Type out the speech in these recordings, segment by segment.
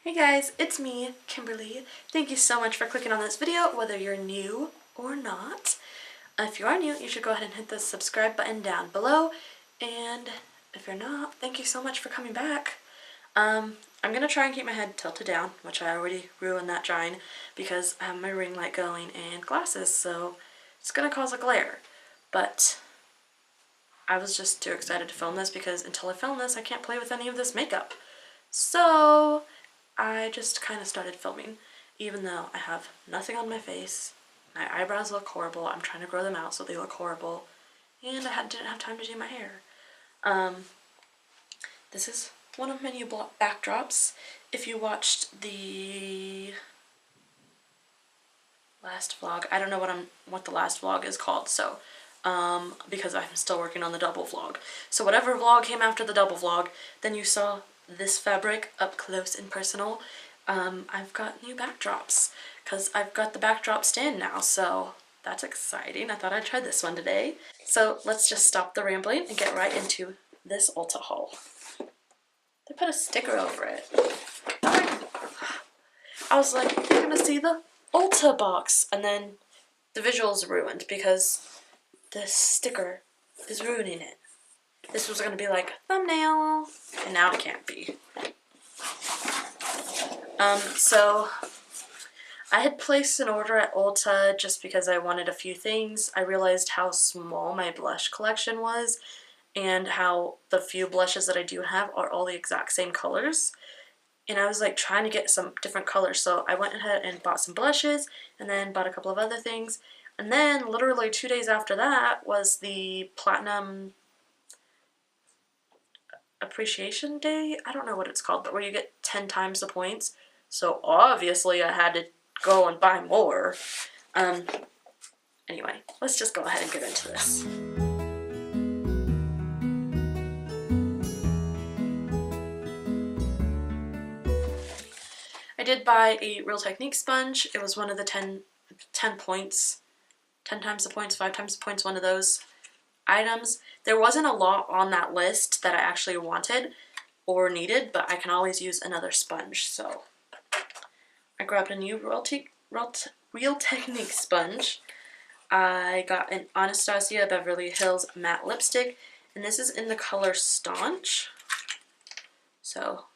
Hey guys, it's me, Kimberly. Thank you so much for clicking on this video, whether you're new or not. If you are new, you should go ahead and hit the subscribe button down below. And if you're not, thank you so much for coming back. I'm going to try and keep my head tilted down, which I already ruined that drawing because I have my ring light going and glasses, so it's going to cause a glare. But I was just too excited to film this because until I film this, I can't play with any of this makeup. So I just kind of started filming, even though I have nothing on my face. My eyebrows look horrible. I'm trying to grow them out so they look horrible. And I didn't have time to do my hair. This is one of my new backdrops. If you watched the last vlog, I don't know what the last vlog is called, so because I'm still working on the double vlog. So whatever vlog came after the double vlog, then you saw this fabric up close and personal. I've got new backdrops because I've got the backdrop stand now, so that's exciting. I thought I'd try this one today. So let's just stop the rambling and get right into this Ulta haul. They put a sticker over it. I was like, you're gonna see the Ulta box, and then the visual's ruined because this sticker is ruining it. This was gonna be like thumbnail, and now it can't be. So I had placed an order at Ulta just because I wanted a few things. I realized how small my blush collection was and how the few blushes that I do have are all the exact same colors. And I was like trying to get some different colors, so I went ahead and bought some blushes and then bought a couple of other things. And then literally 2 days after that was the Platinum Appreciation Day? I don't know what it's called, but where you get 10 times the points. So obviously I had to go and buy more. Anyway, let's just go ahead and get into this. I did buy a Real Technique sponge. It was one of the 10 points, 10 times the points, 5 times the points, one of those items. There wasn't a lot on that list that I actually wanted or needed, but I can always use another sponge, so I grabbed a new Real Technique sponge. I got an Anastasia Beverly Hills matte lipstick, and this is in the color Staunch. So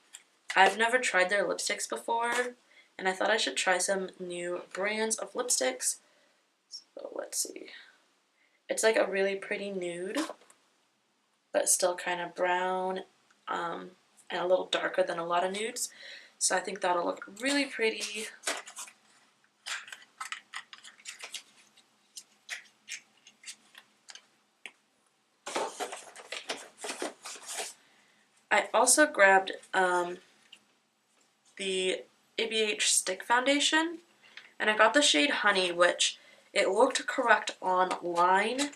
I've never tried their lipsticks before, and I thought I should try some new brands of lipsticks. So let's see. It's like a really pretty nude, but still kind of brown, and a little darker than a lot of nudes. So I think that'll look really pretty. I also grabbed the ABH Stick Foundation, and I got the shade Honey, which it looked correct online,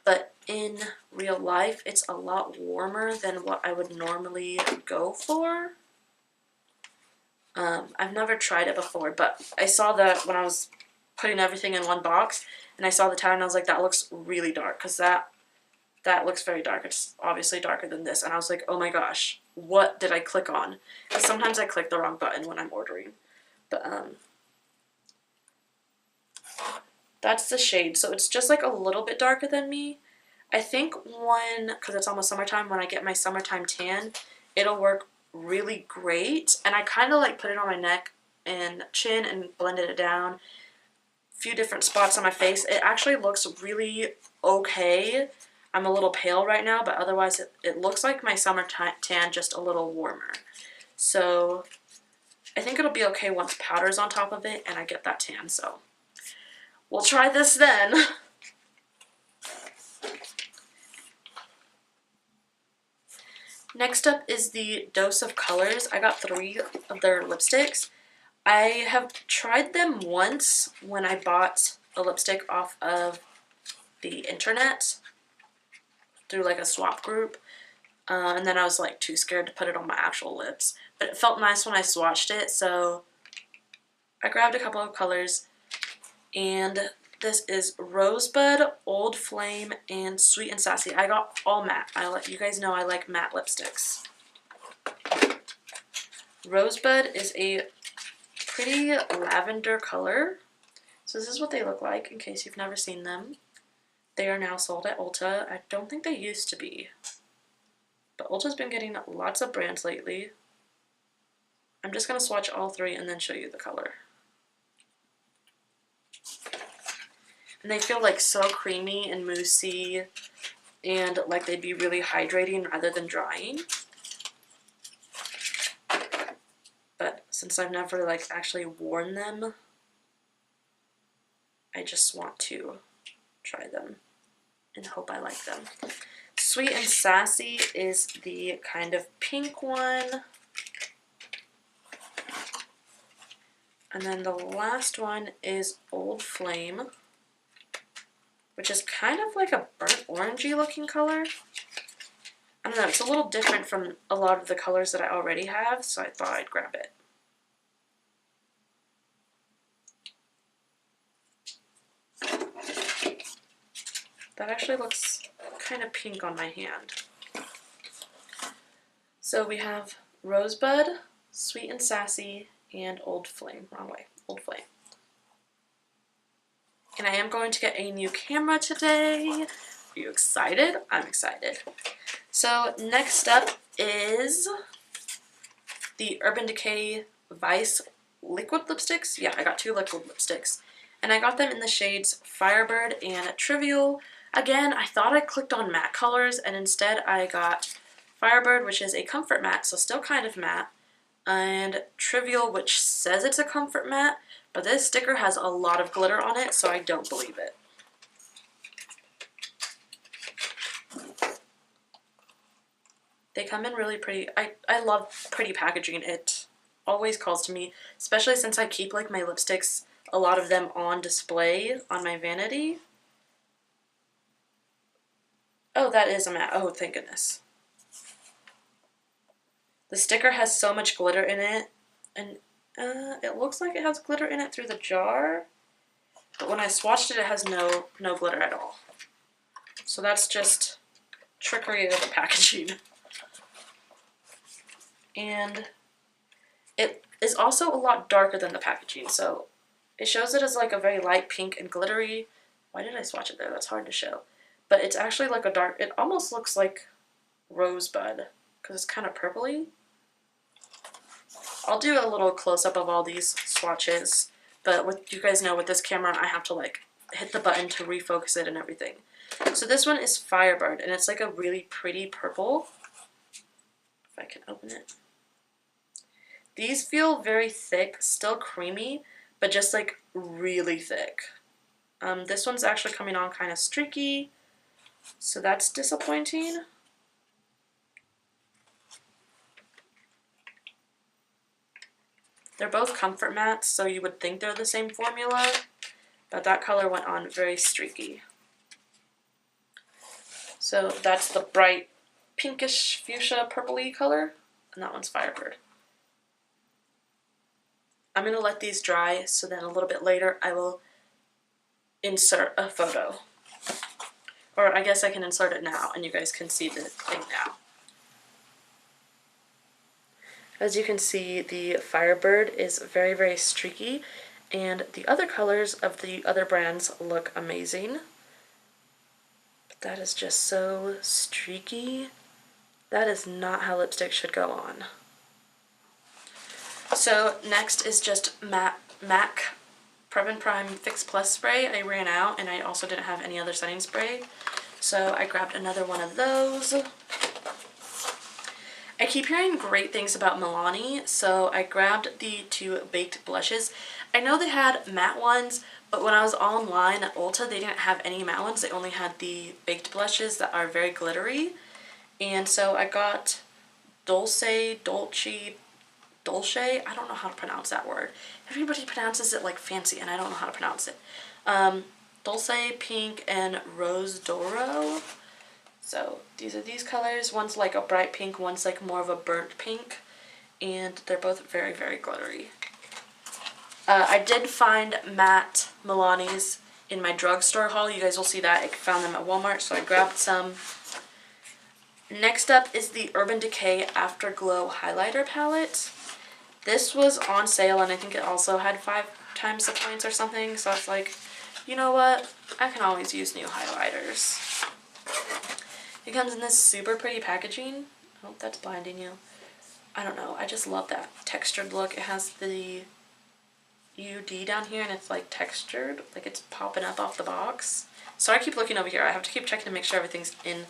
but in real life it's a lot warmer than what I would normally go for. I've never tried it before, but I saw that when I was putting everything in one box, and I saw the tag and I was like, that looks really dark, because that looks very dark. It's obviously darker than this, and I was like, oh my gosh, what did I click on? Because sometimes I click the wrong button when I'm ordering. But that's the shade, so it's just like a little bit darker than me. I think because it's almost summertime, when I get my summertime tan, it'll work really great. And I kind of like put it on my neck and chin and blended it down. A few different spots on my face. It actually looks really okay. I'm a little pale right now, but otherwise it looks like my summer tan, just a little warmer. So I think it'll be okay once powder's on top of it and I get that tan, so we'll try this then. Next up is the Dose of Colors. I got 3 of their lipsticks. I have tried them once when I bought a lipstick off of the internet through like a swap group, and then I was like too scared to put it on my actual lips, but it felt nice when I swatched it, so I grabbed a couple of colors, and this is Rosebud, Old Flame, and Sweet and Sassy. I got all matte. You guys know I like matte lipsticks. Rosebud is a pretty lavender color. So this is what they look like in case you've never seen them. They are now sold at Ulta. I don't think they used to be. But Ulta's been getting lots of brands lately. I'm just going to swatch all three and then show you the color. And they feel like so creamy and moussey and like they'd be really hydrating rather than drying. But since I've never like actually worn them, I just want to try them and hope I like them. Sweet and Sassy is the kind of pink one. And then the last one is Old Flame, which is kind of like a burnt orangey looking color. I don't know, it's a little different from a lot of the colors that I already have, so I thought I'd grab it. That actually looks kind of pink on my hand. So we have Rosebud, Sweet and Sassy, and Old Flame. Wrong way. Old Flame. And I am going to get a new camera today. Are you excited? I'm excited. So next up is the Urban Decay Vice liquid lipsticks. Yeah, I got 2 liquid lipsticks. And I got them in the shades Firebird and Trivial. Again, I thought I clicked on matte colors, and instead I got Firebird, which is a comfort matte, so still kind of matte, and Trivial, which says it's a comfort matte, but this sticker has a lot of glitter on it, so I don't believe it. They come in really pretty. I love pretty packaging. It always calls to me, especially since I keep like my lipsticks, a lot of them on display on my vanity. Oh, that is a matte. Oh, thank goodness. The sticker has so much glitter in it, and it looks like it has glitter in it through the jar, but when I swatched it, it has no glitter at all. So that's just trickery of the packaging. And it is also a lot darker than the packaging, so it shows it as like a very light pink and glittery. Why did I swatch it there? That's hard to show. But it's actually like a dark, it almost looks like Rosebud, because it's kind of purpley. I'll do a little close-up of all these swatches, but with, you guys know with this camera I have to like hit the button to refocus it and everything. So this one is Firebird, and it's like a really pretty purple. If I can open it. These feel very thick, still creamy, but just like really thick. This one's actually coming on kind of streaky, so that's disappointing. They're both comfort mattes, so you would think they're the same formula, but that color went on very streaky. So that's the bright pinkish fuchsia purpley color, and that one's Firebird. I'm going to let these dry, so then a little bit later I will insert a photo. Or I guess I can insert it now, and you guys can see the thing now. As you can see, the Firebird is very, very streaky, and the other colors of the other brands look amazing. But that is just so streaky. That is not how lipstick should go on. So next is just MAC Prep and Prime Fix Plus spray. I ran out, and I also didn't have any other setting spray, so I grabbed another one of those. I keep hearing great things about Milani, so I grabbed the 2 baked blushes. I know they had matte ones, but when I was online at Ulta, they didn't have any matte ones. They only had the baked blushes that are very glittery. And so I got Dolce, I don't know how to pronounce that word. Everybody pronounces it like fancy, and I don't know how to pronounce it. Dulce, Pink, and Rose Doro. So these are these colors. One's like a bright pink, one's like more of a burnt pink, and they're both very, very glittery. I did find matte Milani's in my drugstore haul. You guys will see that. I found them at Walmart, so I grabbed some. Next up is the Urban Decay Afterglow Highlighter Palette. This was on sale, and I think it also had 5 times the points or something, so I was like, you know what? I can always use new highlighters. It comes in this super pretty packaging. I hope that's blinding you. I don't know. I just love that textured look. It has the UD down here, and it's like textured, like it's popping up off the box. So I keep looking over here. I have to keep checking to make sure everything's in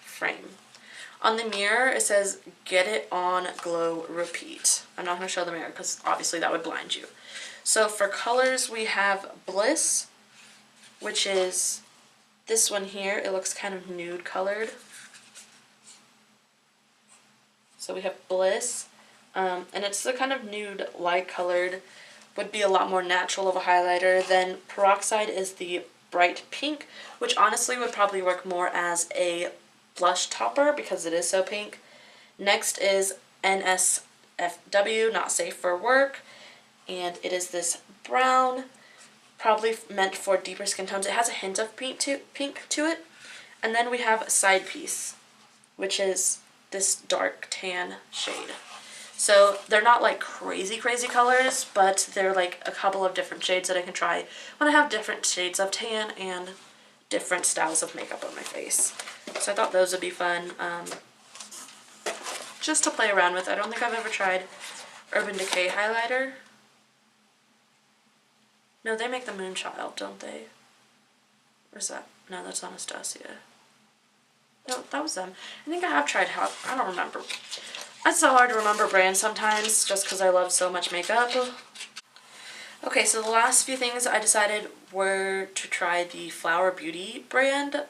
frame. On the mirror, it says, get it on, glow, repeat. I'm not going to show the mirror because obviously that would blind you. So for colors, we have Bliss, which is this one here. It looks kind of nude colored. So we have Bliss, and it's the kind of nude, light colored, would be a lot more natural of a highlighter. Then Peroxide is the bright pink, which honestly would probably work more as a blush topper because it is so pink. Next is NSFW, not safe for work, and it is this brown, probably meant for deeper skin tones. It has a hint of pink to it. And then we have Side Piece, which is this dark tan shade. So they're not like crazy colors, but they're like a couple of different shades that I can try when I have different shades of tan and different styles of makeup on my face. So I thought those would be fun just to play around with. I don't think I've ever tried Urban Decay highlighter. No, they make the Moonchild, don't they? Or is that? No, that's Anastasia. No, that was them. I think I have tried I don't remember. It's so hard to remember brands sometimes just because I love so much makeup. Okay, so the last few things I decided were to try the Flower Beauty brand.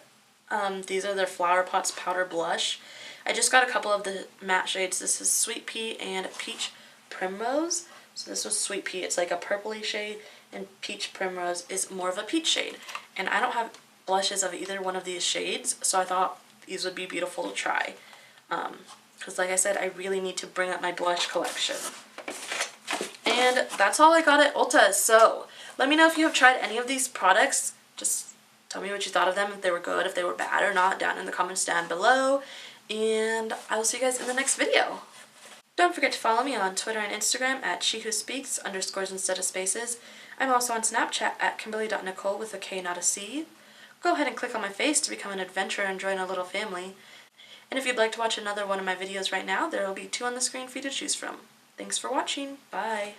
These are their Flower Pots Powder Blush. I just got a couple of the matte shades. This is Sweet Pea and Peach Primrose. So this was Sweet Pea. It's like a purpley shade, and Peach Primrose is more of a peach shade. And I don't have blushes of either one of these shades, so I thought these would be beautiful to try. Because like I said, I really need to bring up my blush collection. And that's all I got at Ulta. So let me know if you have tried any of these products. Just tell me what you thought of them, if they were good, if they were bad or not, down in the comments down below. And I will see you guys in the next video. Don't forget to follow me on Twitter and Instagram at SheWhoSpeaks, _ instead of spaces. I'm also on Snapchat at Kimberly.Nicole with a K, not a C. Go ahead and click on my face to become an adventurer and join a little family. And if you'd like to watch another one of my videos right now, there will be 2 on the screen for you to choose from. Thanks for watching. Bye.